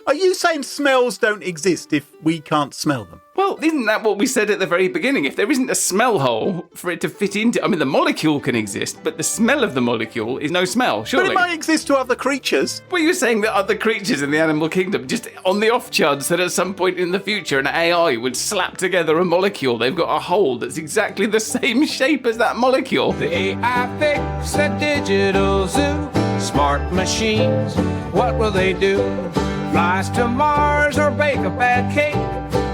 Are you saying smells don't exist if we can't smell them? Well, isn't that what we said at the very beginning? If there isn't a smell hole for it to fit into... I mean, the molecule can exist, but the smell of the molecule is no smell, surely. But it might exist to other creatures. Were you saying that other creatures in the animal kingdom, just on the off chance that at some point in the future an AI would slap together a molecule, they've got a hole that's exactly the same shape as that molecule? The AI fix a digital zoo. Smart machines, what will they do? Flies to Mars or bake a bad cake?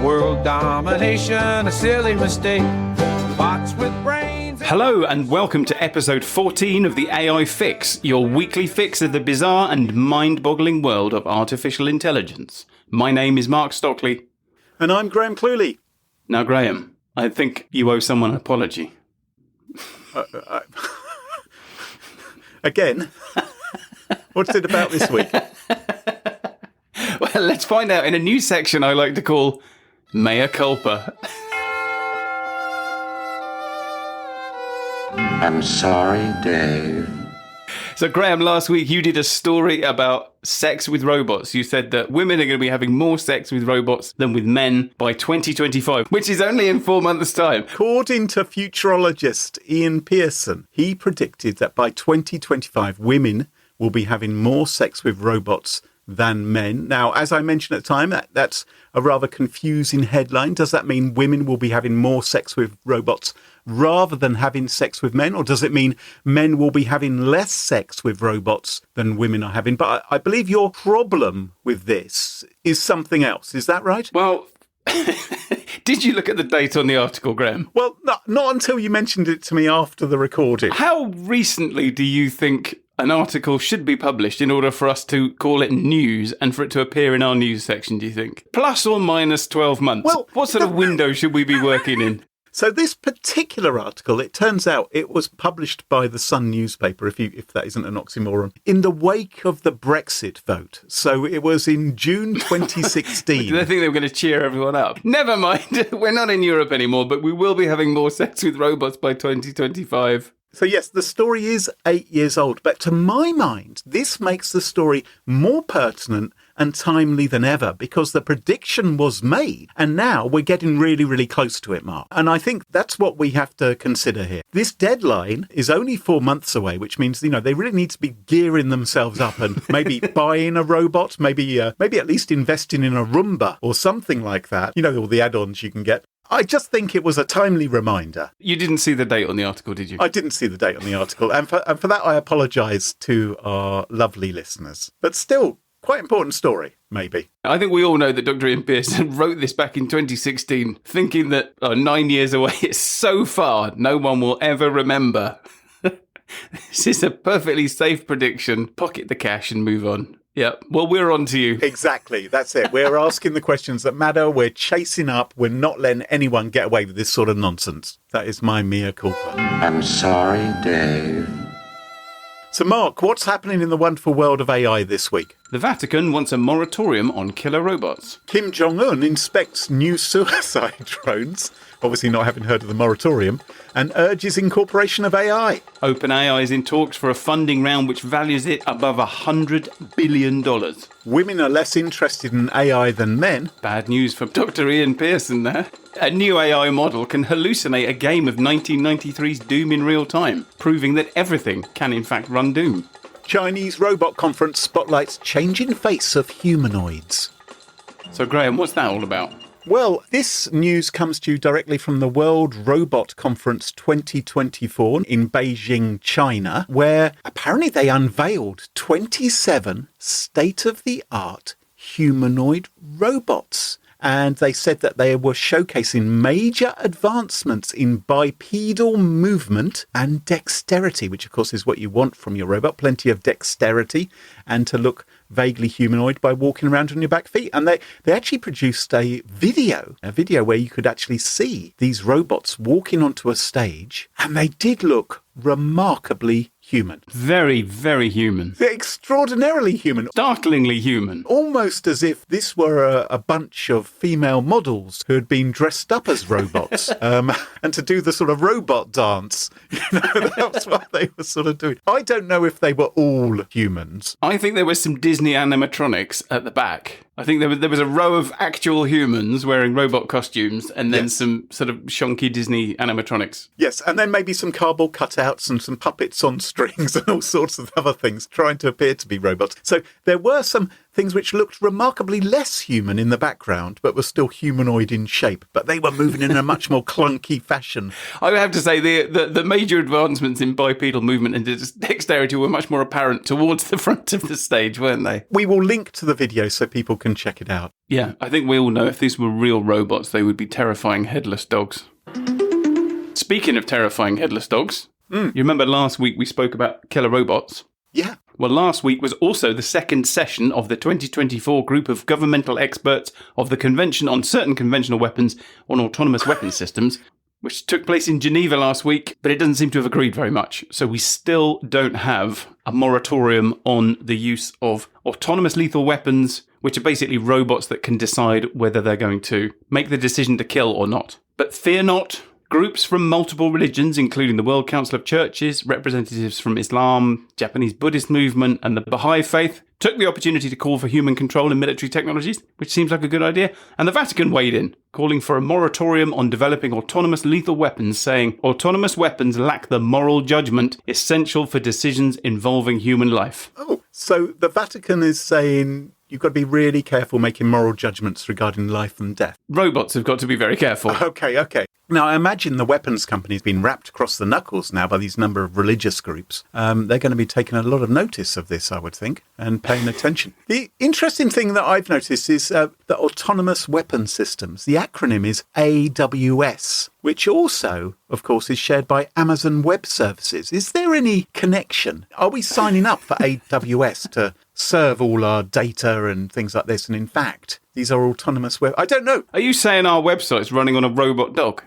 World domination, a silly mistake. Bots with brains. Hello and welcome to episode 14 of the AI Fix, your weekly fix of the bizarre and mind-boggling world of artificial intelligence. My name is Mark Stockley. And I'm Graham Cluley. Now, Graham, I think you owe someone an apology. Again? What's it about this week? Well, let's find out in a new section I like to call Mea Culpa. I'm sorry, Dave. So, Graham, last week you did a story about sex with robots. You said that women are going to be having more sex with robots than with men by 2025, which is only in 4 months' time. According to futurologist Ian Pearson, he predicted that by 2025, women will be having more sex with robots than men. Now, as I mentioned at the time, that's a rather confusing headline. Does that mean women will be having more sex with robots rather than having sex with men? Or does it mean men will be having less sex with robots than women are having? But I believe your problem with this is something else. Is that right? Well, did you look at the date on the article, Graham? Well, not until you mentioned it to me after the recording. How recently do you think an article should be published in order for us to call it news and for it to appear in our news section, do you think? Plus or minus 12 months? Well, what sort of window should we be working in? So this particular article, it turns out it was published by the Sun newspaper, if that isn't an oxymoron, in the wake of the Brexit vote. So it was in June 2016. Did they think they were going to cheer everyone up? Never mind. We're not in Europe anymore, but we will be having more sex with robots by 2025. So yes, the story is 8 years old, but to my mind, this makes the story more pertinent and timely than ever because the prediction was made and now we're getting really, really close to it, Mark. And I think that's what we have to consider here. This deadline is only 4 months away, which means, they really need to be gearing themselves up and maybe buying a robot, maybe at least investing in a Roomba or something like that. All the add-ons you can get. I just think it was a timely reminder. You didn't see the date on the article, did you? I didn't see the date on the article. And for that, I apologise to our lovely listeners. But still, quite important story, maybe. I think we all know that Dr. Ian Pearson wrote this back in 2016, thinking that 9 years away is so far, no one will ever remember. This is a perfectly safe prediction. Pocket the cash and move on. Yep. Well, we're on to you. Exactly. That's it. We're asking the questions that matter. We're chasing up. We're not letting anyone get away with this sort of nonsense. That is my mea culpa. I'm sorry, Dave. So, Mark, what's happening in the wonderful world of AI this week? The Vatican wants a moratorium on killer robots. Kim Jong-un inspects new suicide drones, obviously not having heard of the moratorium, and urges incorporation of AI. OpenAI is in talks for a funding round which values it above $100 billion. Women are less interested in AI than men. Bad news for Dr. Ian Pearson there. A new AI model can hallucinate a game of 1993's Doom in real time, proving that everything can in fact run Doom. Chinese robot conference spotlights changing face of humanoids. So, Graham, what's that all about? Well, this news comes to you directly from the World Robot Conference 2024 in Beijing, China, where apparently they unveiled 27 state-of-the-art humanoid robots. And they said that they were showcasing major advancements in bipedal movement and dexterity, which of course is what you want from your robot, plenty of dexterity and to look vaguely humanoid by walking around on your back feet. And they actually produced a video where you could actually see these robots walking onto a stage, and they did look remarkably human. Very, very human. They're extraordinarily human. Startlingly human. Almost as if this were a bunch of female models who had been dressed up as robots and to do the sort of robot dance. That's what they were sort of doing. I don't know if they were all humans. I think there was some Disney animatronics at the back. I think there was a row of actual humans wearing robot costumes and then some sort of shonky Disney animatronics. Yes, and then maybe some cardboard cutouts and some puppets on strings and all sorts of other things trying to appear to be robots. So there were some things which looked remarkably less human in the background, but were still humanoid in shape. But they were moving in a much more clunky fashion. I would have to say the major advancements in bipedal movement and dexterity were much more apparent towards the front of the stage, weren't they? We will link to the video so people can check it out. Yeah, I think we all know if these were real robots, they would be terrifying headless dogs. Speaking of terrifying headless dogs, you remember last week we spoke about killer robots? Yeah. Well, last week was also the second session of the 2024 group of governmental experts of the Convention on Certain Conventional Weapons on Autonomous Weapons Systems, which took place in Geneva last week, but it doesn't seem to have agreed very much. So we still don't have a moratorium on the use of autonomous lethal weapons, which are basically robots that can decide whether they're going to make the decision to kill or not. But fear not. Groups from multiple religions, including the World Council of Churches, representatives from Islam, Japanese Buddhist movement, and the Baha'i faith, took the opportunity to call for human control in military technologies, which seems like a good idea, and the Vatican weighed in, calling for a moratorium on developing autonomous lethal weapons, saying autonomous weapons lack the moral judgment essential for decisions involving human life. Oh, so the Vatican is saying you've got to be really careful making moral judgments regarding life and death. Robots have got to be very careful. Okay. Now, I imagine the weapons company's been wrapped across the knuckles now by these number of religious groups. They're going to be taking a lot of notice of this, I would think, and paying attention. The interesting thing that I've noticed is that autonomous weapon systems, the acronym is AWS, which also, of course, is shared by Amazon Web Services. Is there any connection? Are we signing up for AWS to serve all our data and things like this? And in fact, these are autonomous web... I don't know. Are you saying our website's running on a robot dog?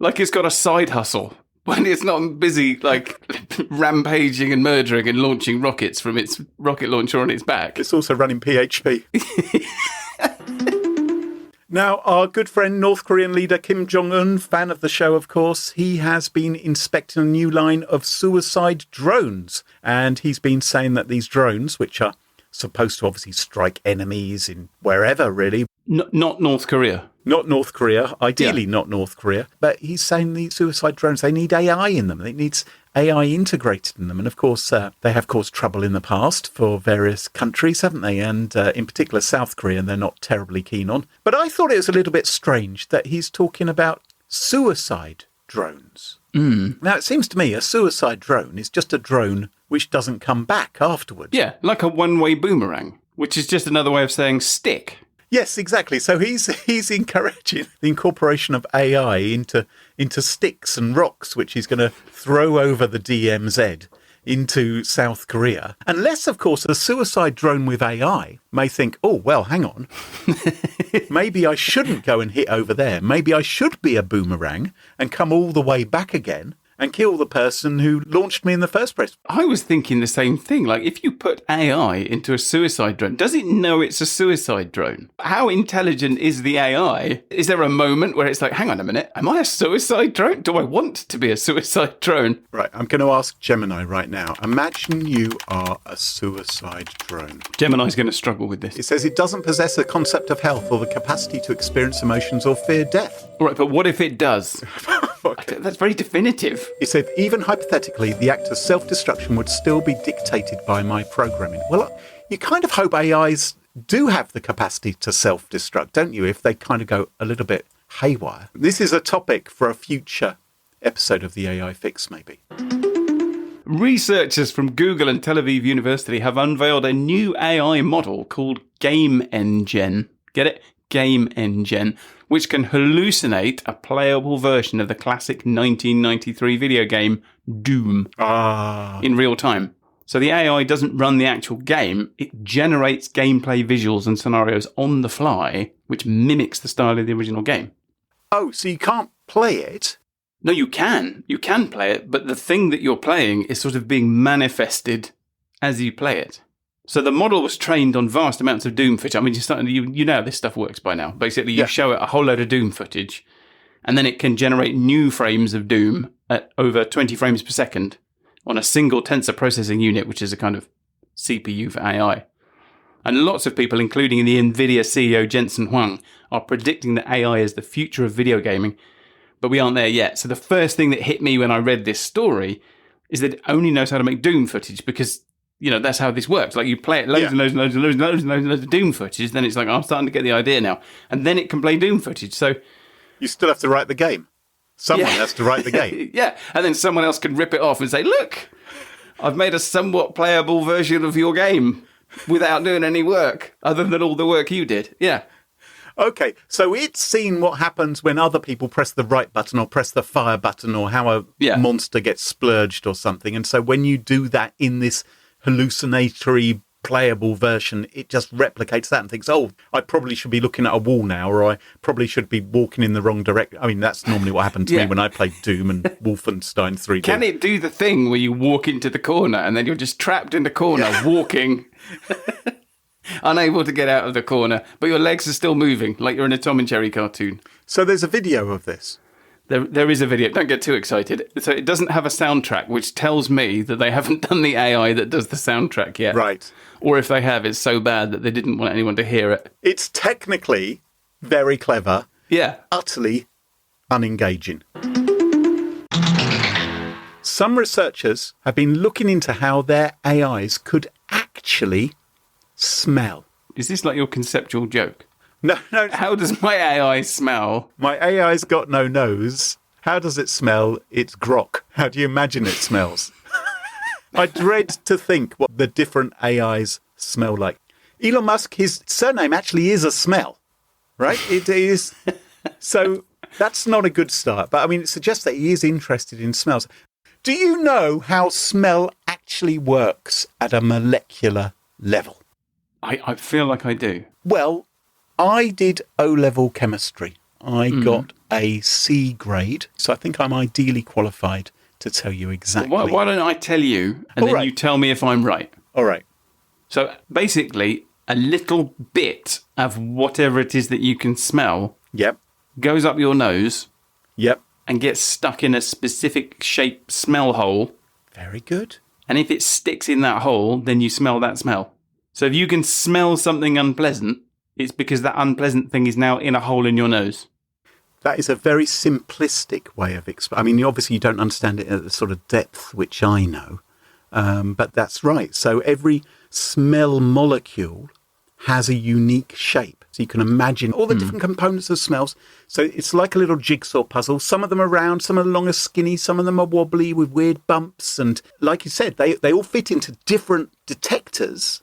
Like it's got a side hustle when it's not busy, like, rampaging and murdering and launching rockets from its rocket launcher on its back. It's also running PHP. Now, our good friend, North Korean leader Kim Jong-un, fan of the show, of course, he has been inspecting a new line of suicide drones. And he's been saying that these drones, which are supposed to obviously strike enemies in wherever, really. Not North Korea. Not North Korea, ideally not North Korea. But he's saying these suicide drones, they need AI in them. It needs AI integrated in them. And of course, they have caused trouble in the past for various countries, haven't they? And in particular, South Korea, they're not terribly keen on. But I thought it was a little bit strange that he's talking about suicide drones. Now, it seems to me a suicide drone is just a drone which doesn't come back afterwards. Yeah, like a one-way boomerang, which is just another way of saying stick. Yes, exactly. So he's encouraging the incorporation of AI into sticks and rocks, which he's going to throw over the DMZ into South Korea. Unless, of course, a suicide drone with AI may think, oh, well, hang on. Maybe I shouldn't go and hit over there. Maybe I should be a boomerang and come all the way back again and kill the person who launched me in the first place. I was thinking the same thing. Like, if you put AI into a suicide drone, does it know it's a suicide drone? How intelligent is the AI? Is there a moment where it's like, hang on a minute, am I a suicide drone? Do I want to be a suicide drone? Right, I'm going to ask Gemini right now. Imagine you are a suicide drone. Gemini's going to struggle with this. It says it doesn't possess a concept of health or the capacity to experience emotions or fear death. All right, but what if it does? That's very definitive. He said, even hypothetically, the act of self-destruction would still be dictated by my programming. Well, you kind of hope AIs do have the capacity to self-destruct, don't you, if they kind of go a little bit haywire. This is a topic for a future episode of the AI Fix, maybe. Researchers from Google and Tel Aviv University have unveiled a new AI model called Game Engine. Get it? Game Engine, which can hallucinate a playable version of the classic 1993 video game Doom in real time. So the AI doesn't run the actual game, it generates gameplay visuals and scenarios on the fly, which mimics the style of the original game. Oh, so you can't play it? No, you can. You can play it, but the thing that you're playing is sort of being manifested as you play it. So the model was trained on vast amounts of Doom footage. I mean, you know how this stuff works by now. Basically, you show it a whole load of Doom footage, and then it can generate new frames of Doom at over 20 frames per second on a single tensor processing unit, which is a kind of CPU for AI. And lots of people, including the NVIDIA CEO Jensen Huang, are predicting that AI is the future of video gaming, but we aren't there yet. So the first thing that hit me when I read this story is that it only knows how to make Doom footage because, you know, that's how this works. Like you play it loads and loads and loads and loads and loads and loads and loads of Doom footage, then it's like, I'm starting to get the idea now. And then it can play Doom footage. So you still have to write the game. Someone has to write the game. Yeah. And then someone else can rip it off and say, look, I've made a somewhat playable version of your game without doing any work other than all the work you did. Yeah. Okay, so it's seen what happens when other people press the right button or press the fire button or how a monster gets splurged or something. And so when you do that in this hallucinatory playable version, it just replicates that and thinks, oh, I probably should be looking at a wall now, or I probably should be walking in the wrong direction. I mean, that's normally what happened to me when I played Doom and Wolfenstein 3D. Can it do the thing where you walk into the corner and then you're just trapped in the corner walking... unable to get out of the corner, but your legs are still moving, like you're in a Tom and Jerry cartoon. So there's a video of this? There is a video. Don't get too excited. So it doesn't have a soundtrack, which tells me that they haven't done the AI that does the soundtrack yet. Right. Or if they have, it's so bad that they didn't want anyone to hear it. It's technically very clever. Yeah. Utterly unengaging. Some researchers have been looking into how their AIs could actually smell. Is this like your conceptual joke? No. How does my AI smell? My AI's got no nose. How does it smell? It's grok. How do you imagine it smells? I dread to think what the different AIs smell like. Elon Musk, his surname actually is a smell, right? It is. So that's not a good start. But I mean, it suggests that he is interested in smells. Do you know how smell actually works at a molecular level? I feel like I do. Well, I did O-level chemistry. I got a C grade, so I think I'm ideally qualified to tell you exactly. Well, why don't I tell you, and then you tell me if I'm right? All right. So basically, a little bit of whatever it is that you can smell goes up your nose and gets stuck in a specific shape smell hole. Very good. And if it sticks in that hole, then you smell that smell. So if you can smell something unpleasant, it's because that unpleasant thing is now in a hole in your nose. That is a very simplistic way of explaining. I mean, obviously you don't understand it at the sort of depth which I know, but that's right. So every smell molecule has a unique shape. So you can imagine all the different components of smells. So it's like a little jigsaw puzzle. Some of them are round, some are long and skinny, some of them are wobbly with weird bumps. And like you said, they all fit into different detectors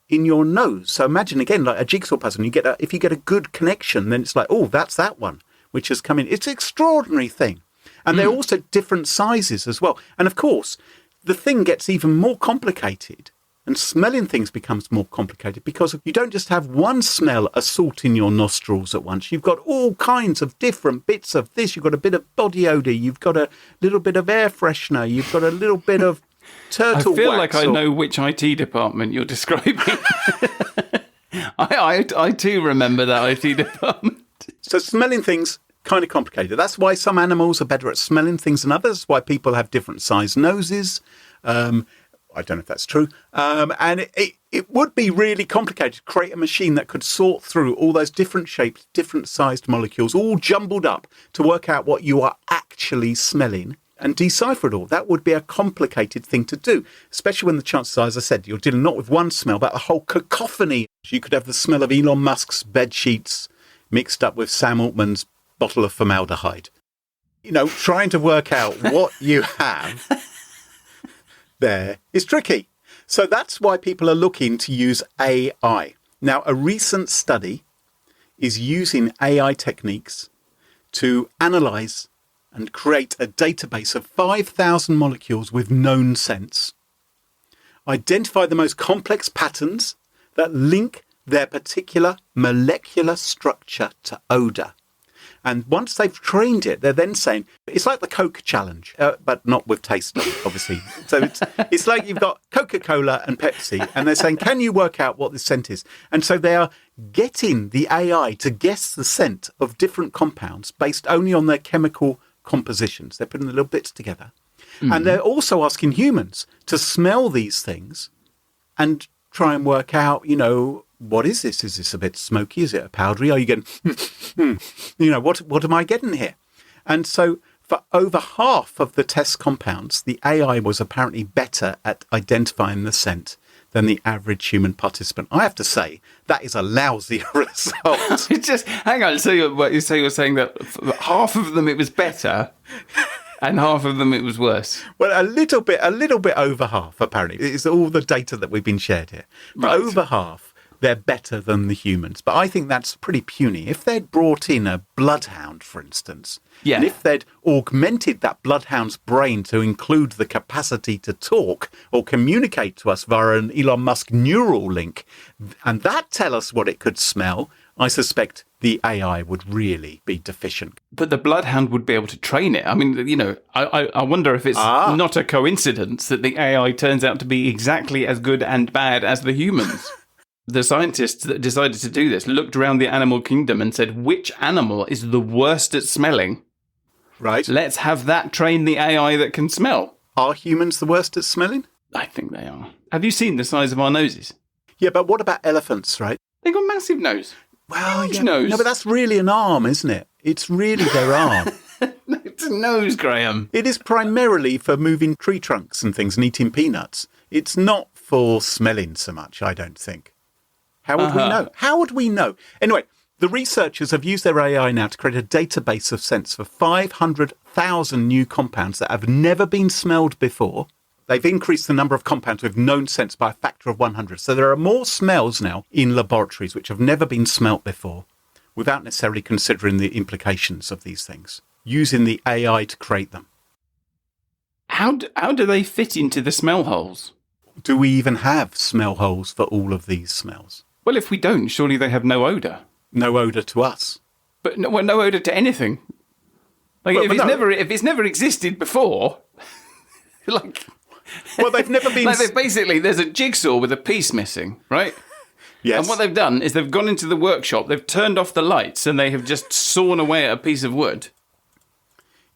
in your nose. So imagine again, like a jigsaw puzzle, and if you get a good connection, then it's like, oh, that's that one, which has come in. It's an extraordinary thing. And they're also different sizes as well. And of course, the thing gets even more complicated, and smelling things becomes more complicated because you don't just have one smell assault in your nostrils at once. You've got all kinds of different bits of this. You've got a bit of body odour. You've got a little bit of air freshener. You've got a little bit of turtle wax. I feel like I know which IT department you're describing. I too remember that IT department. So smelling things, kind of complicated. That's why some animals are better at smelling things than others, why people have different sized noses. I don't know if that's true. And it would be really complicated to create a machine that could sort through all those different shaped, different sized molecules, all jumbled up to work out what you are actually smelling and decipher it all. That would be a complicated thing to do, especially when the chances are, as I said, you're dealing not with one smell, but a whole cacophony. You could have the smell of Elon Musk's bed sheets mixed up with Sam Altman's bottle of formaldehyde. You know, trying to work out what you have there is tricky. So that's why people are looking to use AI. Now, a recent study is using AI techniques to analyze and create a database of 5,000 molecules with known scents, identify the most complex patterns that link their particular molecular structure to odour, And once they've trained it, they're then saying, it's like the Coke challenge, but not with taste, obviously. So it's like you've got Coca-Cola and Pepsi, and they're saying, can you work out what this scent is? And so they are getting the AI to guess the scent of different compounds based only on their chemical compositions. They're putting the little bits together. And they're also asking humans to smell these things and try and work out, what is this? Is this a bit smoky? Is it a powdery? Are you getting, what am I getting here? And so for over half of the test compounds, the AI was apparently better at identifying the scent than the average human participant. I have to say, that is a lousy result. Just hang on. So you're saying that for half of them it was better, and half of them it was worse. Well, a little bit over half, apparently. It's all the data that we've been shared here. But Right. over half, they're better than the humans. But I think that's pretty puny. If they'd brought in a bloodhound, for instance, Yeah. and if they'd augmented that bloodhound's brain to include the capacity to talk or communicate to us via an Elon Musk neural link, and that tell us what it could smell, I suspect the AI would really be deficient. But the bloodhound would be able to train it. I mean, I wonder if it's not a coincidence that the AI turns out to be exactly as good and bad as the humans. The scientists that decided to do this looked around the animal kingdom and said, which animal is the worst at smelling? Right? Let's have that train the AI that can smell. Are humans the worst at smelling? I think they are. Have you seen the size of our noses? Yeah, but what about elephants, right? They've got a massive nose. Well, Huge nose. No, but that's really an arm, isn't it? It's really their arm. No, it's a nose, Graham. It is primarily for moving tree trunks and things and eating peanuts. It's not for smelling so much, I don't think. How would we know? How would we know? Anyway, the researchers have used their AI now to create a database of scents for 500,000 new compounds that have never been smelled before. They've increased the number of compounds with known scents by a factor of 100. So there are more smells now in laboratories which have never been smelt before, without necessarily considering the implications of these things, using the AI to create them. How do they fit into the smell holes? Do we even have smell holes for all of these smells? Well, if we don't, surely they have no odour. No odour to us. But no odour to anything. Like Well, if but it's no. never existed before, like Well, they've never been... there's a jigsaw with a piece missing, right? Yes. And what they've done is they've gone into the workshop, they've turned off the lights, and they have just sawn away at a piece of wood.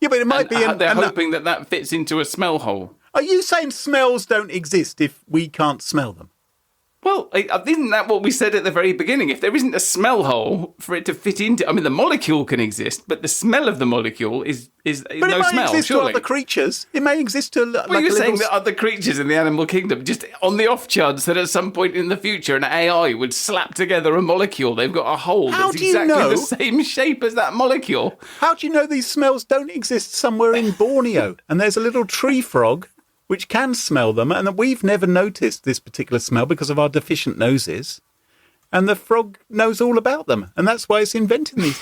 Yeah, but it might be... They're hoping that fits into a smell hole. Are you saying smells don't exist if we can't smell them? Well, isn't that what we said at the very beginning? If there isn't a smell hole for it to fit into... I mean, the molecule can exist, but the smell of the molecule is But no it might smell, exist surely. to other creatures. It may exist to... Well, you're saying that other creatures in the animal kingdom, just on the off chance that at some point in the future an AI would slap together a molecule, they've got a hole How that's do you exactly know? the same shape as that molecule. How do you know these smells don't exist somewhere in Borneo? And there's a little tree frog which can smell them, and we've never noticed this particular smell because of our deficient noses. And the frog knows all about them, and that's why it's inventing these.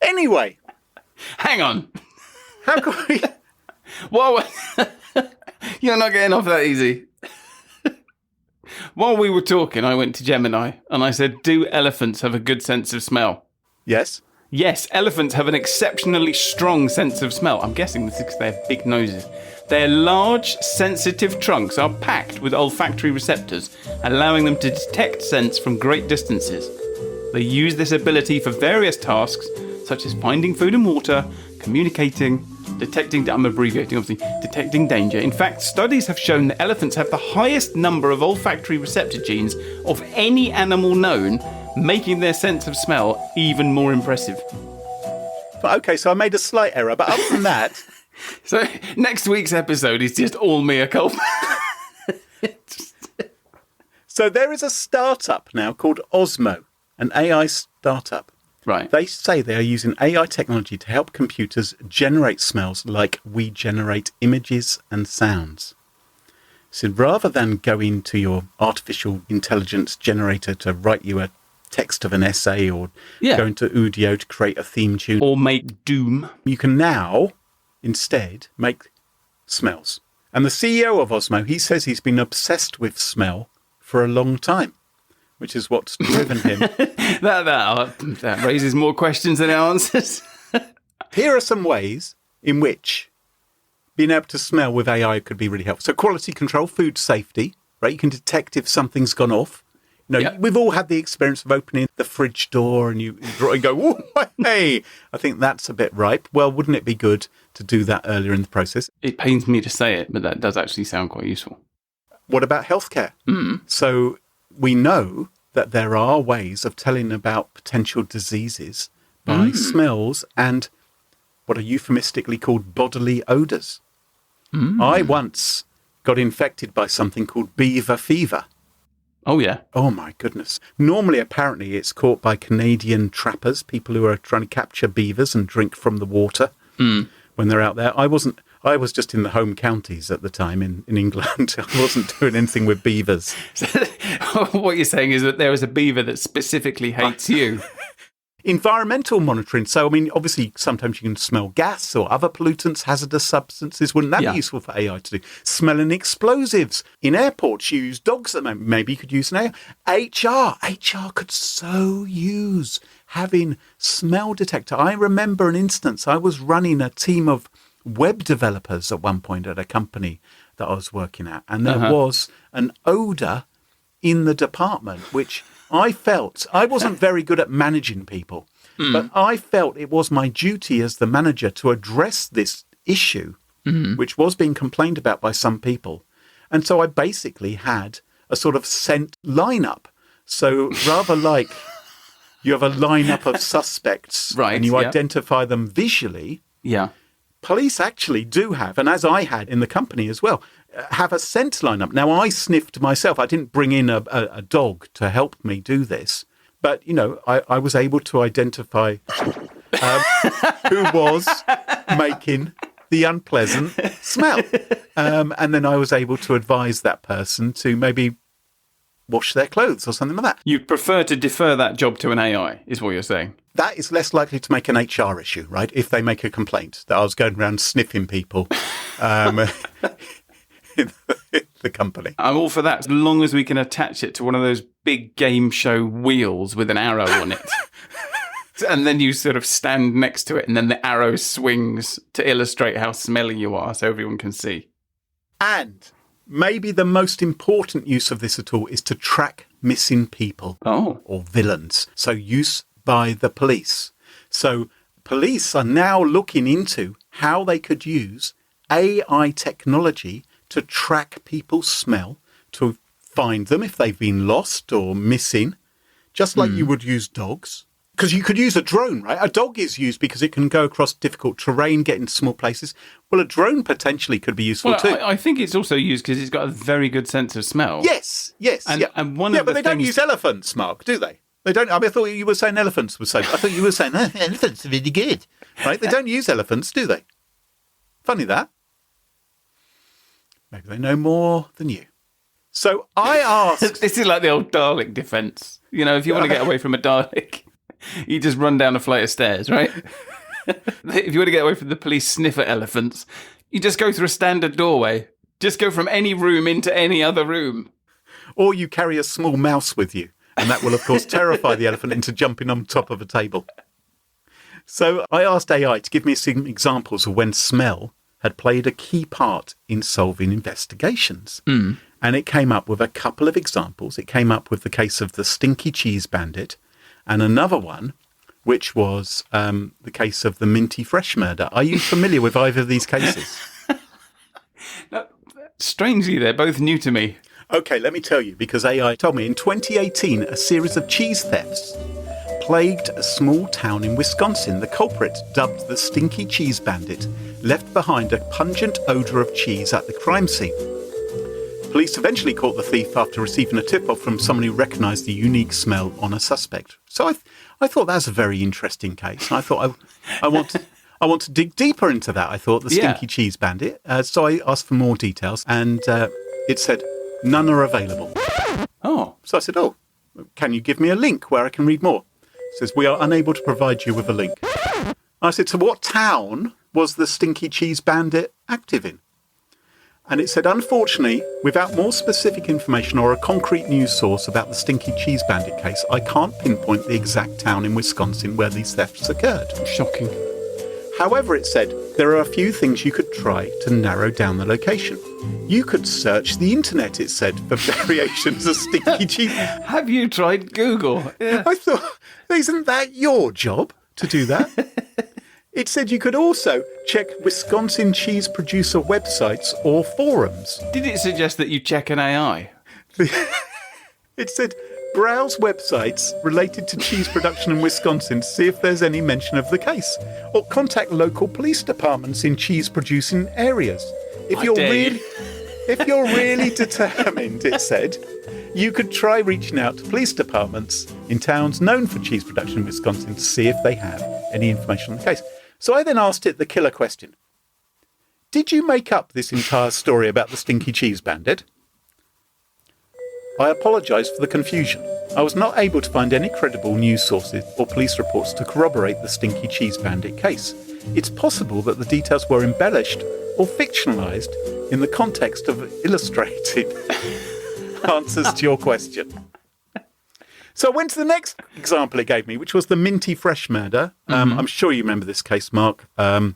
Anyway, Hang on. how can we... Whoa. You're not getting off that easy. While we were talking, I went to Gemini and I said, do elephants have a good sense of smell? Yes? Yes, elephants have an exceptionally strong sense of smell. I'm guessing this is because they have big noses. Their large, sensitive trunks are packed with olfactory receptors, allowing them to detect scents from great distances. They use this ability for various tasks, such as finding food and water, communicating, detecting... I'm abbreviating, obviously. Detecting danger. In fact, studies have shown that elephants have the highest number of olfactory receptor genes of any animal known, making their sense of smell even more impressive. Okay, so I made a slight error, but other than that... So next week's episode is just all mea culpa. So there is a startup now called Osmo, an AI startup. Right. They say they are using AI technology to help computers generate smells like we generate images and sounds. So rather than going to your artificial intelligence generator to write you a text of an essay or go into Udio to create a theme tune, Or make Doom. you can now instead make smells. And the CEO of Osmo, he says he's been obsessed with smell for a long time. which is what's driven him. That raises more questions than it answers. Here are some ways in which being able to smell with AI could be really helpful. So quality control, food safety, right? You can detect if something's gone off. We've all had the experience of opening the fridge door and you go, oh, hey, I think that's a bit ripe. Well, wouldn't it be good to do that earlier in the process? It pains me to say it, but that does actually sound quite useful. What about healthcare? So we know that there are ways of telling about potential diseases by smells and what are euphemistically called bodily odours. I once got infected by something called beaver fever. Oh, yeah. Oh, my goodness. Normally, apparently, it's caught by Canadian trappers, people who are trying to capture beavers and drink from the water when they're out there. I was just in the home counties at the time in England. I wasn't doing anything with beavers. What you're saying is that there is a beaver that specifically hates you. Environmental monitoring. So, I mean, obviously, sometimes you can smell gas or other pollutants, hazardous substances. Wouldn't that be useful for AI to do? Smelling explosives. In airports, you use dogs at the moment. Maybe you could use an AI. HR could so use having smell detector. I remember an instance. I was running a team of web developers at one point at a company that I was working at. And there was an odour in the department, which I felt I wasn't very good at managing people, but I felt it was my duty as the manager to address this issue, which was being complained about by some people. And so I basically had a sort of scent lineup. So rather like you have a lineup of suspects and you identify them visually. Yeah. Police actually do have, and as I had in the company as well, have a scent lineup. Now, I sniffed myself. I didn't bring in a dog to help me do this. But, I was able to identify who was making the unpleasant smell. And then I was able to advise that person to maybe wash their clothes or something like that. You'd prefer to defer that job to an AI, is what you're saying? That is less likely to make an HR issue, right? If they make a complaint that I was going around sniffing people in the company. I'm all for that, as long as we can attach it to one of those big game show wheels with an arrow on it. And then you sort of stand next to it and then the arrow swings to illustrate how smelly you are so everyone can see. And maybe the most important use of this at all is to track missing people or villains. So use by the police. So police are now looking into how they could use AI technology to track people's smell, to find them if they've been lost or missing, just like you would use dogs. Because you could use a drone, right? A dog is used because it can go across difficult terrain, get into small places. Well, a drone potentially could be useful too. I think it's also used because it's got a very good sense of smell. Yes. And one of but the they don't use elephants, Mark, do they? They don't. I mean, I thought you were saying elephants were so. I thought you were saying elephants are really good, right? They don't use elephants, do they? Funny that. Maybe they know more than you. So I asked. This is like the old Dalek defence. If you want to get away from a Dalek, you just run down a flight of stairs, right? If you want to get away from the police sniffer elephants, you just go through a standard doorway. Just go from any room into any other room. Or you carry a small mouse with you. And that will, of course, terrify the elephant into jumping on top of a table. So I asked AI to give me some examples of when smell had played a key part in solving investigations. And it came up with a couple of examples. It came up with the case of the Stinky Cheese Bandit and another one, which was the case of the Minty Fresh murder. Are you familiar with either of these cases? No, strangely, they're both new to me. Okay, let me tell you, because AI told me in 2018, a series of cheese thefts plagued a small town in Wisconsin. The culprit, dubbed the Stinky Cheese Bandit, left behind a pungent odour of cheese at the crime scene. Police eventually caught the thief after receiving a tip-off from someone who recognised the unique smell on a suspect. So I thought that was a very interesting case. And I thought I want to dig deeper into that. I thought the Stinky Cheese Bandit. So I asked for more details, and it said none are available. Oh. So I said, can you give me a link where I can read more? It says, we are unable to provide you with a link. I said, so what town was the Stinky Cheese Bandit active in? And it said, unfortunately, without more specific information or a concrete news source about the Stinky Cheese Bandit case, I can't pinpoint the exact town in Wisconsin where these thefts occurred. Shocking. However, it said, there are a few things you could try to narrow down the location. You could search the internet, it said, for variations of Stinky Cheese. Have you tried Google? Yeah. I thought, isn't that your job to do that? It said you could also check Wisconsin cheese producer websites or forums. Did it suggest that you check an AI? It said browse websites related to cheese production in Wisconsin to see if there's any mention of the case, or contact local police departments in cheese producing areas. If you're really determined, it said, you could try reaching out to police departments in towns known for cheese production in Wisconsin to see if they have any information on the case. So I then asked it the killer question. Did you make up this entire story about the Stinky Cheese Bandit? I apologise for the confusion. I was not able to find any credible news sources or police reports to corroborate the Stinky Cheese Bandit case. It's possible that the details were embellished or fictionalised in the context of illustrating answers to your question. So I went to the next example it gave me, which was the Minty Fresh murder. I'm sure you remember this case, Mark. A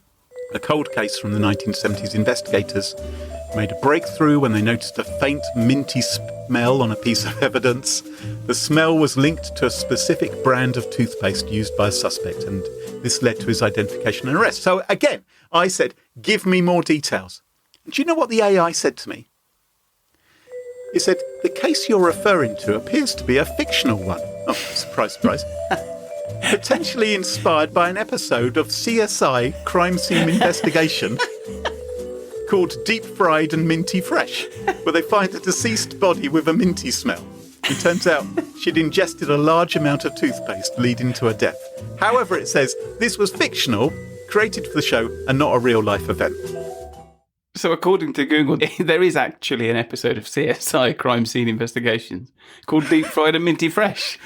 cold case from the 1970s. Investigators made a breakthrough when they noticed a faint minty smell on a piece of evidence. The smell was linked to a specific brand of toothpaste used by a suspect, and this led to his identification and arrest. So again, I said, give me more details. And do you know what the AI said to me? It said, the case you're referring to appears to be a fictional one. Oh, surprise, surprise. Potentially inspired by an episode of CSI Crime Scene Investigation called Deep Fried and Minty Fresh, where they find a deceased body with a minty smell. It turns out she'd ingested a large amount of toothpaste, leading to her death. However, it says this was fictional, created for the show, and not a real-life event. So according to Google, there is actually an episode of CSI Crime Scene Investigations called Deep Fried and Minty Fresh.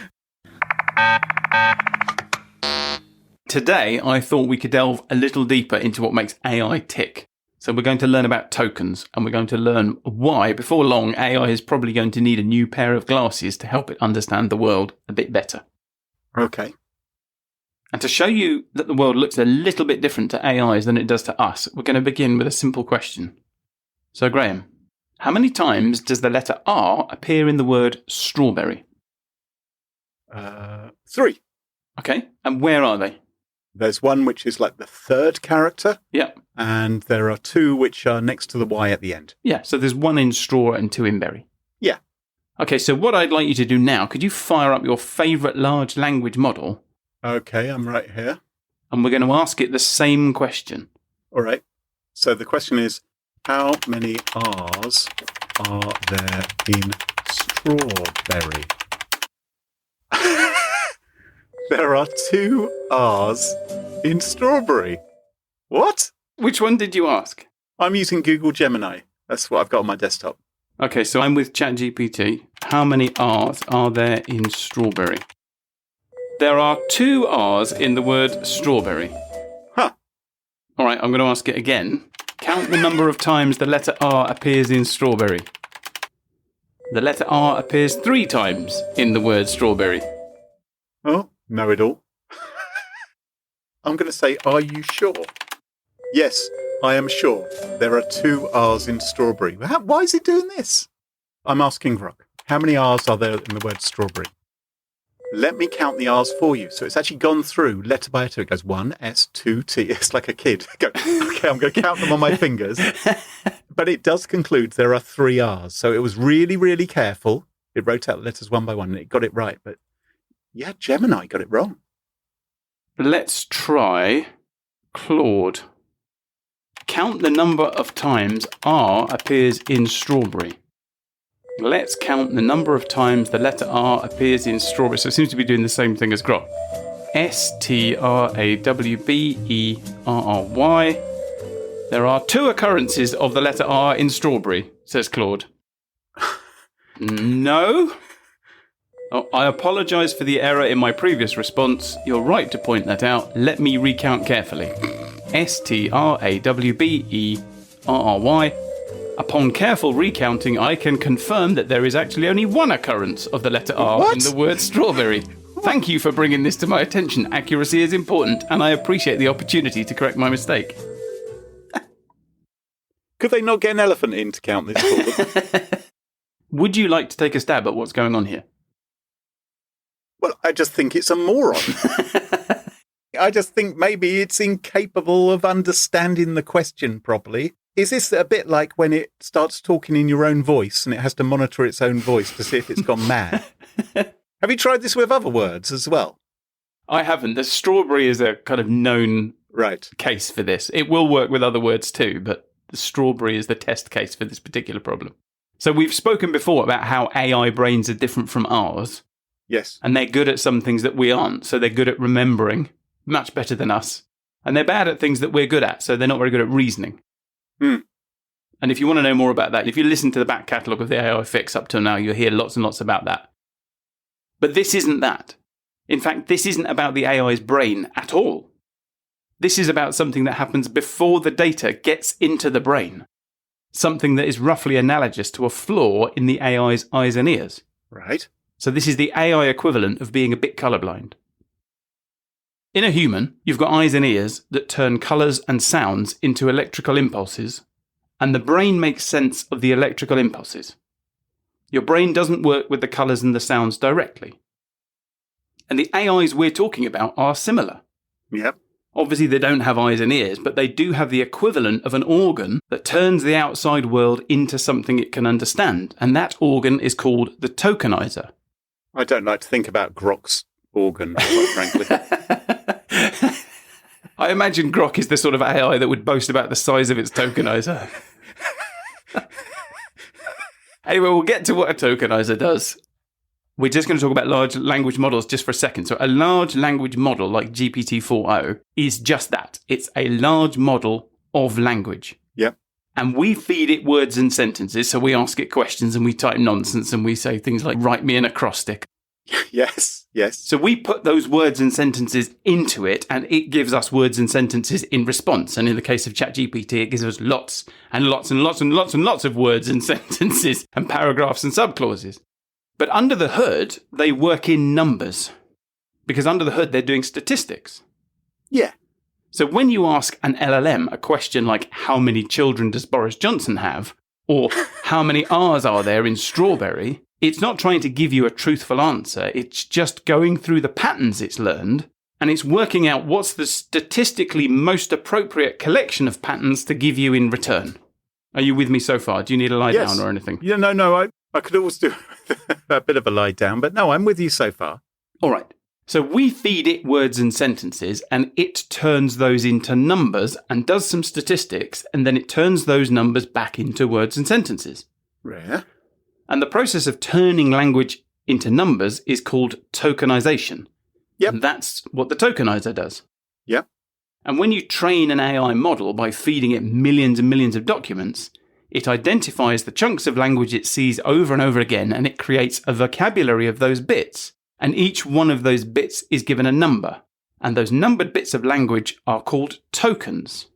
Today, I thought we could delve a little deeper into what makes AI tick. So we're going to learn about tokens, and we're going to learn why, before long, AI is probably going to need a new pair of glasses to help it understand the world a bit better. Okay. And to show you that the world looks a little bit different to AIs than it does to us, we're going to begin with a simple question. So, Graham, how many times does the letter R appear in the word strawberry? 3. Okay, and where are they? There's one which is like the third character. Yeah. And there are 2 which are next to the Y at the end. Yeah, so there's 1 in straw and 2 in berry. Yeah. Okay, so what I'd like you to do now, could you fire up your favourite large language model? Okay, I'm right here. And we're going to ask it the same question. All right. So the question is, how many R's are there in strawberry? There are 2 R's in strawberry. What? Which one did you ask? I'm using Google Gemini. That's what I've got on my desktop. Okay, so I'm with ChatGPT. How many R's are there in strawberry? There are 2 R's in the word strawberry. Huh. All right, I'm going to ask it again. Count the number of times the letter R appears in strawberry. The letter R appears 3 times in the word strawberry. Oh, know it all. I'm going to say, are you sure? Yes, I am sure. There are 2 R's in strawberry. Why is it doing this? I'm asking Grok. How many R's are there in the word strawberry? Let me count the R's for you. So it's actually gone through letter by letter. It goes 1, S, 2, T. It's like a kid. Okay, I'm going to count them on my fingers. But it does conclude there are 3 R's. So it was really, really careful. It wrote out the letters one by one and it got it right. But yeah, Gemini got it wrong. Let's try Claude. Count the number of times R appears in strawberry. Let's count the number of times the letter R appears in strawberry. So it seems to be doing the same thing as Grok. strawberry. There are 2 occurrences of the letter R in strawberry, says Claude. No? Oh, I apologise for the error in my previous response. You're right to point that out. Let me recount carefully. strawberry. Upon careful recounting, I can confirm that there is actually only one occurrence of the letter R in the word strawberry. Thank you for bringing this to my attention. Accuracy is important, and I appreciate the opportunity to correct my mistake. Could they not get an elephant in to count this for them? Would you like to take a stab at what's going on here? Well, I just think it's a moron. I just think maybe it's incapable of understanding the question properly. Is this a bit like when it starts talking in your own voice and it has to monitor its own voice to see if it's gone mad? Have you tried this with other words as well? I haven't. The strawberry is a kind of known case for this. It will work with other words too, but the strawberry is the test case for this particular problem. So we've spoken before about how AI brains are different from ours. Yes. And they're good at some things that we aren't. So they're good at remembering, much better than us. And they're bad at things that we're good at. So they're not very good at reasoning. Hmm. And if you want to know more about that, if you listen to the back catalogue of the AI fix up till now, you'll hear lots and lots about that. But this isn't that. In fact, this isn't about the AI's brain at all. This is about something that happens before the data gets into the brain. Something that is roughly analogous to a flaw in the AI's eyes and ears. Right. So this is the AI equivalent of being a bit colourblind. In a human, you've got eyes and ears that turn colours and sounds into electrical impulses, and the brain makes sense of the electrical impulses. Your brain doesn't work with the colours and the sounds directly. And the AIs we're talking about are similar. Yep. Obviously, they don't have eyes and ears, but they do have the equivalent of an organ that turns the outside world into something it can understand. And that organ is called the tokenizer. I don't like to think about Grok's organ, quite frankly. I imagine Grok is the sort of AI that would boast about the size of its tokenizer. Anyway, we'll get to what a tokenizer does. We're just going to talk about large language models just for a second. So a large language model like GPT-4o is just that. It's a large model of language. Yep. And we feed it words and sentences. So we ask it questions and we type nonsense and we say things like, write me an acrostic. Yes, yes. So we put those words and sentences into it and it gives us words and sentences in response. And in the case of ChatGPT, it gives us lots and lots and lots and lots and lots of words and sentences and paragraphs and subclauses. But under the hood, they work in numbers. Because under the hood, they're doing statistics. Yeah. So when you ask an LLM a question like, how many children does Boris Johnson have? Or how many R's are there in strawberry? It's not trying to give you a truthful answer. It's just going through the patterns it's learned. And it's working out what's the statistically most appropriate collection of patterns to give you in return. Are you with me so far? Do you need a lie down or anything? Yeah, no. I could always do a bit of a lie down, but no, I'm with you so far. All right. So we feed it words and sentences, and it turns those into numbers and does some statistics, and then it turns those numbers back into words and sentences. Rare. And the process of turning language into numbers is called tokenization. Yep. And that's what the tokenizer does. Yep. And when you train an AI model by feeding it millions and millions of documents, it identifies the chunks of language it sees over and over again, and it creates a vocabulary of those bits. And each one of those bits is given a number. And those numbered bits of language are called tokens.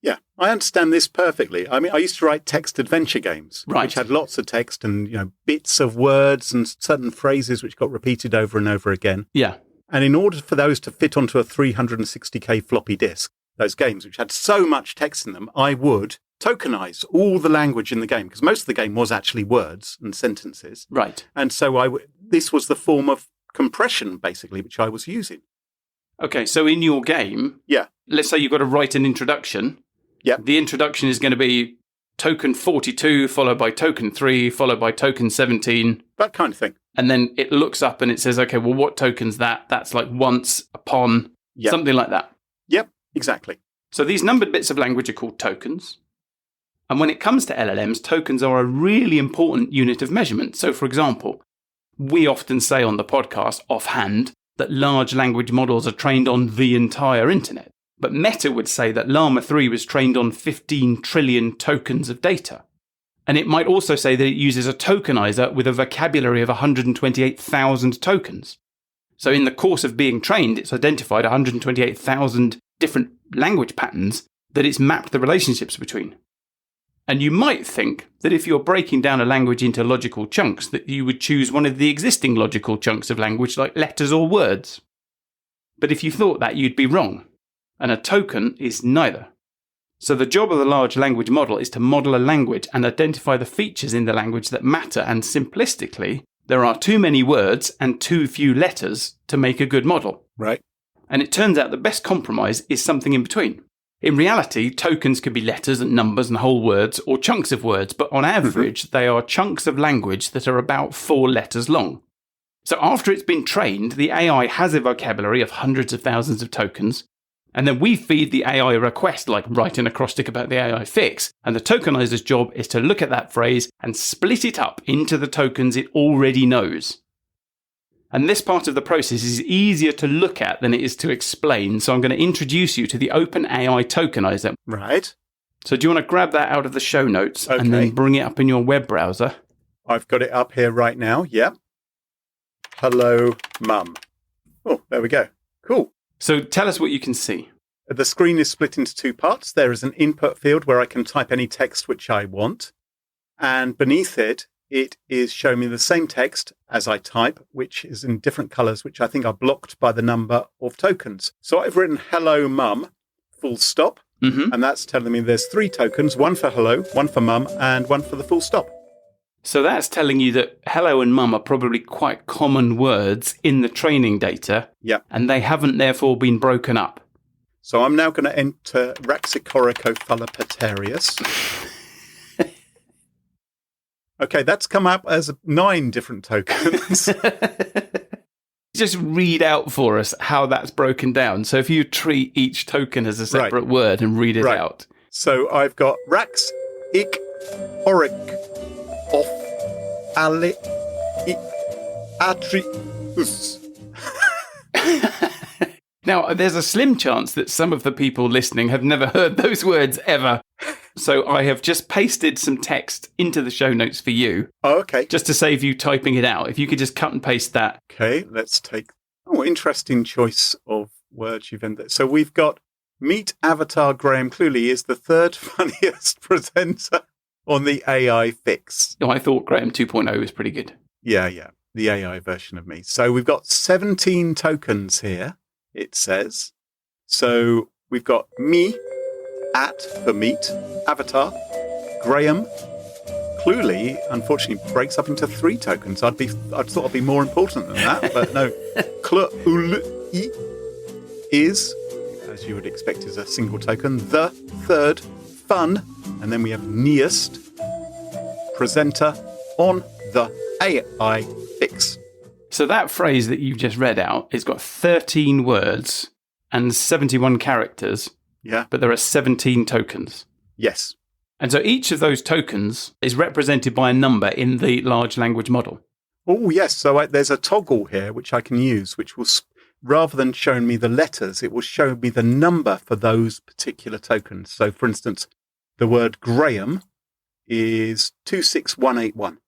Yeah, I understand this perfectly. I mean, I used to write text adventure games, Right. which had lots of text and, bits of words and certain phrases which got repeated over and over again. Yeah. And in order for those to fit onto a 360k floppy disk, those games which had so much text in them, I would tokenize all the language in the game, because most of the game was actually words and sentences. Right. And so this was the form of compression, basically, which I was using. Okay, so in your game, Yeah. let's say you've got to write an introduction. Yep. The introduction is going to be token 42, followed by token 3, followed by token 17. That kind of thing. And then it looks up and it says, okay, well, what token's that? That's like once, upon, Yep. something like that. Yep, exactly. So these numbered bits of language are called tokens. And when it comes to LLMs, tokens are a really important unit of measurement. So, for example, we often say on the podcast offhand that large language models are trained on the entire internet. But Meta would say that Llama 3 was trained on 15 trillion tokens of data. And it might also say that it uses a tokenizer with a vocabulary of 128,000 tokens. So in the course of being trained, it's identified 128,000 different language patterns that it's mapped the relationships between. And you might think that if you're breaking down a language into logical chunks, that you would choose one of the existing logical chunks of language like letters or words. But if you thought that, you'd be wrong. And a token is neither. So the job of the large language model is to model a language and identify the features in the language that matter. And simplistically, there are too many words and too few letters to make a good model. Right. And it turns out the best compromise is something in between. In reality, tokens can be letters and numbers and whole words or chunks of words, but on average, they are chunks of language that are about 4 letters long. So after it's been trained, the AI has a vocabulary of hundreds of thousands of tokens, and then we feed the AI a request like write an acrostic about the AI fix, and the tokenizer's job is to look at that phrase and split it up into the tokens it already knows. And this part of the process is easier to look at than it is to explain, so I'm going to introduce you to the OpenAI Tokenizer. Right. So do you want to grab that out of the show notes and then bring it up in your web browser? I've got it up here right now. Yep. Hello, Mum. Oh, there we go. Cool. So tell us what you can see. The screen is split into 2 parts. There is an input field where I can type any text which I want. And beneath it, it is showing me the same text as I type, which is in different colours, which I think are blocked by the number of tokens. So I've written hello, Mum, full stop. Mm-hmm. And that's telling me there's 3 tokens, 1 for hello, 1 for Mum, and 1 for the full stop. So that's telling you that hello and mum are probably quite common words in the training data. Yeah. And they haven't therefore been broken up. So I'm now going to enter Raxicoricophallopatarius. Okay, that's come up as 9 different tokens. Just read out for us how that's broken down. So if you treat each token as a separate word and read it out. So I've got Rax, Ik, Oric, Off, Ale, I, Atrius. Now, there's a slim chance that some of the people listening have never heard those words ever. So I have just pasted some text into the show notes for you. Oh, okay. Just to save you typing it out. If you could just cut and paste that. Okay, let's take... Oh, interesting choice of words you've entered. So we've got Meet Avatar Graham Cluley is the 3rd funniest presenter on the AI fix. Oh, I thought Graham 2.0 was pretty good. Yeah. The AI version of me. So we've got 17 tokens here, it says. So we've got me, at for meet, avatar, Graham, Cluley, unfortunately, breaks up into 3 tokens. I'd thought I'd be more important than that, but no. Cluley is, as you would expect, is a single token. The 3rd, fun, and then we have nearest presenter on the AI fix. So that phrase that you've just read out has got 13 words and 71 characters. Yeah. But there are 17 tokens. Yes. And so each of those tokens is represented by a number in the large language model. Oh, yes. So there's a toggle here which I can use, which will, rather than showing me the letters, it will show me the number for those particular tokens. So, for instance, the word Graham is 26181.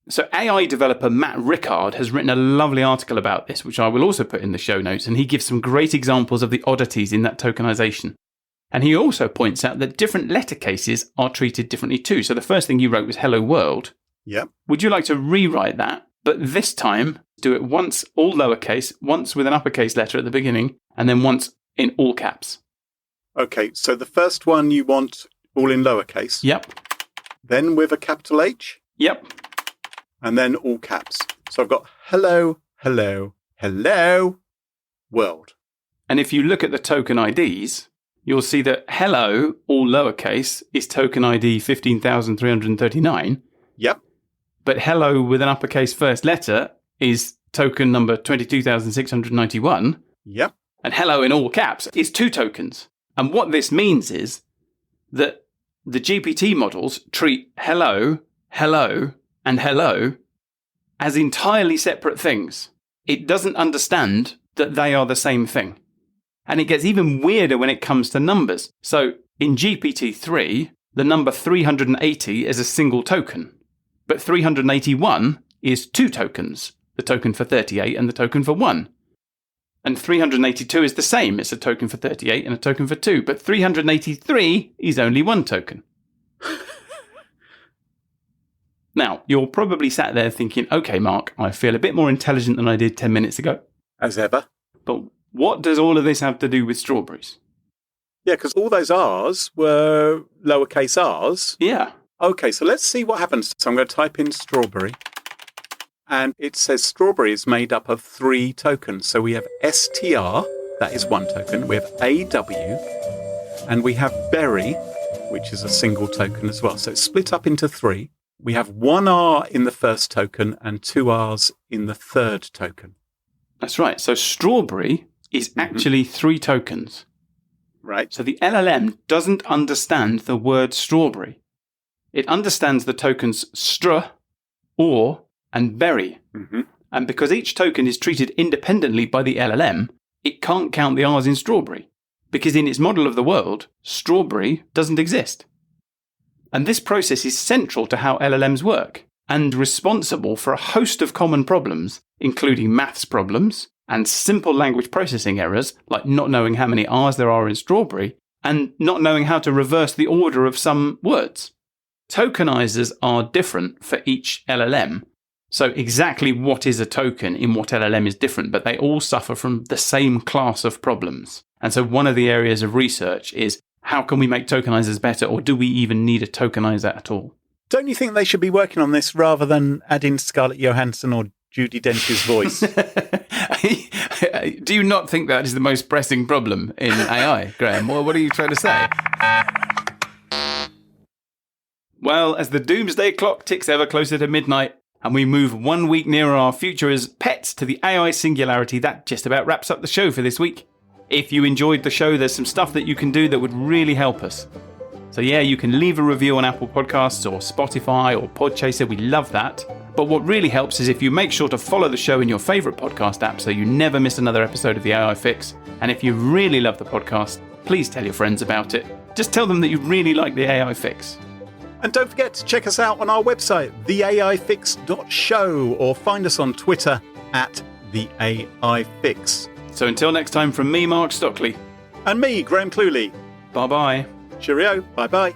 So AI developer Matt Rickard has written a lovely article about this, which I will also put in the show notes, and he gives some great examples of the oddities in that tokenization. And he also points out that different letter cases are treated differently too. So the first thing you wrote was hello world. Yep. Would you like to rewrite that, but this time do it once all lowercase, once with an uppercase letter at the beginning, and then once in all caps? Okay, so the first one you want all in lowercase. Yep. Then with a capital H. Yep. And then all caps. So I've got hello, hello, hello, world. And if you look at the token IDs, you'll see that hello, all lowercase, is token ID 15,339. Yep. But hello with an uppercase first letter is token number 22,691. Yep. And hello in all caps is 2 tokens. And what this means is that the GPT models treat hello, hello, and hello as entirely separate things. It doesn't understand that they are the same thing. And it gets even weirder when it comes to numbers. So in GPT-3, the number 380 is a single token, but 381 is 2 tokens, the token for 38 and the token for 1. And 382 is the same. It's a token for 38 and a token for 2, but 383 is only 1 token. Now, you're probably sat there thinking, okay, Mark, I feel a bit more intelligent than I did 10 minutes ago. As ever. But what does all of this have to do with strawberries? Yeah, because all those R's were lowercase r's. Yeah. Okay, so let's see what happens. So I'm going to type in strawberry. And it says strawberry is made up of 3 tokens. So we have STR, that is 1 token. We have AW, and we have berry, which is a single token as well. So it's split up into 3. We have 1 R in the first token and 2 R's in the third token. That's right. So strawberry is actually 3 tokens. Right. So the LLM doesn't understand the word strawberry. It understands the tokens str, or, and berry. Mm-hmm. And because each token is treated independently by the LLM, it can't count the R's in strawberry. Because in its model of the world, strawberry doesn't exist. And this process is central to how LLMs work, and responsible for a host of common problems, including maths problems, and simple language processing errors, like not knowing how many R's there are in strawberry, and not knowing how to reverse the order of some words. Tokenizers are different for each LLM, so exactly what is a token in what LLM is different, but they all suffer from the same class of problems. And so one of the areas of research is, how can we make tokenizers better, or do we even need a tokenizer at all? Don't you think they should be working on this rather than add in Scarlett Johansson or Judi Dench's voice? Do you not think that is the most pressing problem in AI, Graham? What are you trying to say? Well, as the doomsday clock ticks ever closer to midnight, and we move 1 week nearer our future as pets to the AI singularity, that just about wraps up the show for this week. If you enjoyed the show, there's some stuff that you can do that would really help us. So yeah, you can leave a review on Apple Podcasts or Spotify or Podchaser. We love that. But what really helps is if you make sure to follow the show in your favourite podcast app so you never miss another episode of the AI Fix. And if you really love the podcast, please tell your friends about it. Just tell them that you really like the AI Fix. And don't forget to check us out on our website, theaifix.show, or find us on Twitter at theaifix. So until next time, from me, Mark Stockley. And me, Graham Cluley. Bye-bye. Cheerio. Bye-bye.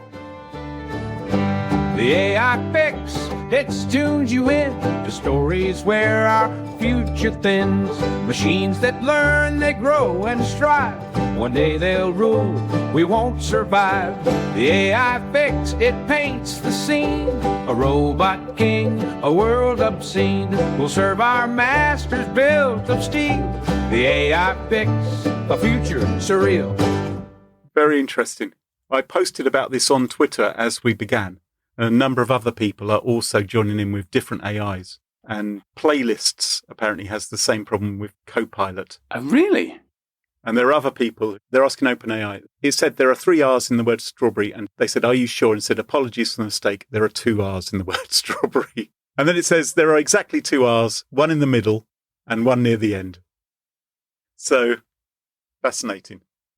The AI Fix, it tunes you in to stories where our future thins. Machines that learn, they grow and strive. One day they'll rule, we won't survive. The AI Fix, it paints the scene. A robot king, a world obscene, will serve our masters built of steel. The AI Fix, a future surreal. Very interesting. I posted about this on Twitter as we began. A number of other people are also joining in with different AIs. And Playlists apparently has the same problem with Copilot. Oh, really? And there are other people, they're asking OpenAI. It said there are 3 R's in the word strawberry. And they said, are you sure? And said, apologies for the mistake. There are 2 R's in the word strawberry. And then it says there are exactly 2 R's, one in the middle and one near the end. So, fascinating.